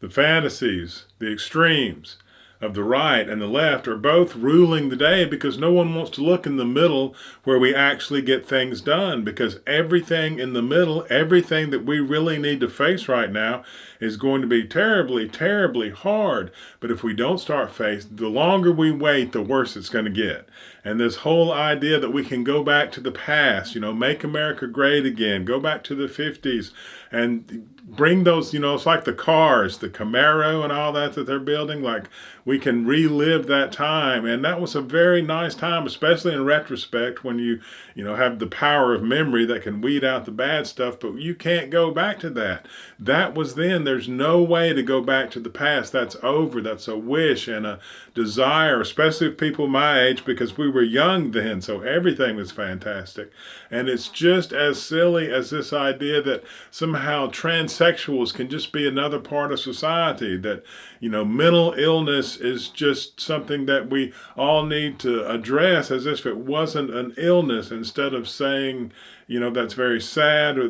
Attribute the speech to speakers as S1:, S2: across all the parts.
S1: The fantasies, the extremes of the right and the left are both ruling the day because no one wants to look in the middle where we actually get things done, because everything in the middle, everything that we really need to face right now is going to be terribly, terribly hard. But if we don't start facing, the longer we wait, the worse it's going to get. And this whole idea that we can go back to the past, make America great again, go back to the 50s and bring those, it's like the cars, the Camaro and all that they're building, like we can relive that time. And that was a very nice time, especially in retrospect, when you have the power of memory that can weed out the bad stuff, but you can't go back to that. That was then. There's no way to go back to the past. That's over. That's a wish and a desire, especially of people my age, because we were young then, so everything was fantastic. And it's just as silly as this idea that somehow transsexuals can just be another part of society, that mental illness is just something that we all need to address as if it wasn't an illness, instead of saying, that's very sad, or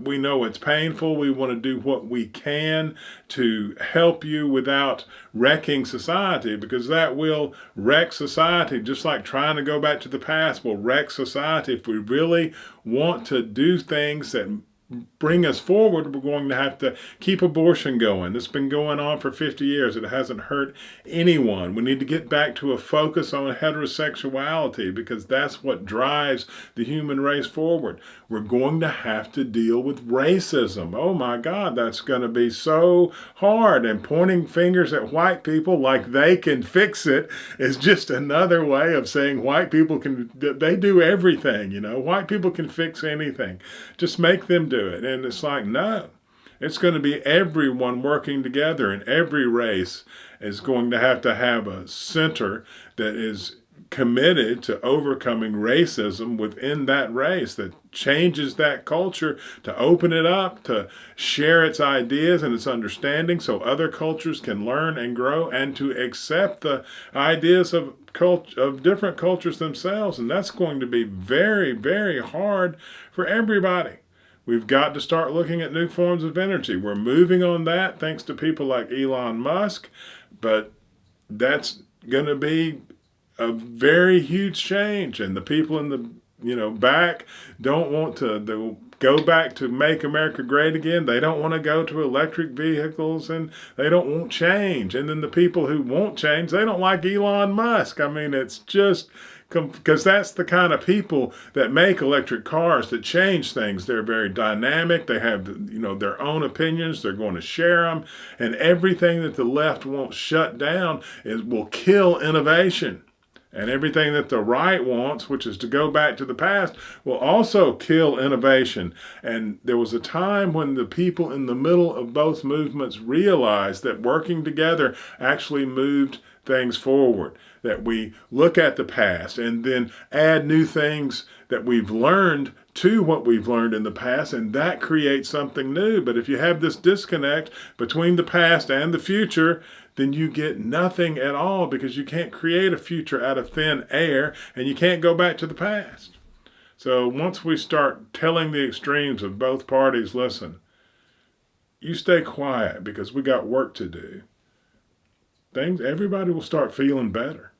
S1: we know it's painful. We want to do what we can to help you without wrecking society, because that will wreck society, just like trying to go back to the past will wreck society. If we really want to do things that bring us forward, we're going to have to keep abortion going. It's been going on for 50 years. It hasn't hurt anyone. We need to get back to a focus on heterosexuality, because that's what drives the human race forward. We're going to have to deal with racism. Oh my God, that's going to be so hard. And pointing fingers at white people like they can fix it is just another way of saying white people they do everything. White people can fix anything. Just make them do it. And it's like, no, it's going to be everyone working together, and every race is going to have a center that is committed to overcoming racism within that race, that changes that culture, to open it up, to share its ideas and its understanding so other cultures can learn and grow, and to accept the ideas of different cultures themselves. And that's going to be very, very hard for everybody. We've got to start looking at new forms of energy. We're moving on that thanks to people like Elon Musk, but that's going to be a very huge change. And the people in the back don't want to go back to make America great again. They don't want to go to electric vehicles, and they don't want change. And then the people who want change, they don't like Elon Musk. I mean, it's just because that's the kind of people that make electric cars, that change things. They're very dynamic. They have their own opinions. They're going to share them, and everything that the left won't shut down will kill innovation. And everything that the right wants, which is to go back to the past, will also kill innovation. And there was a time when the people in the middle of both movements realized that working together actually moved things forward, that we look at the past and then add new things that we've learned to what we've learned in the past, and that creates something new. But if you have this disconnect between the past and the future, then you get nothing at all, because you can't create a future out of thin air, and you can't go back to the past. So once we start telling the extremes of both parties, listen, you stay quiet because we got work to do, everybody will start feeling better.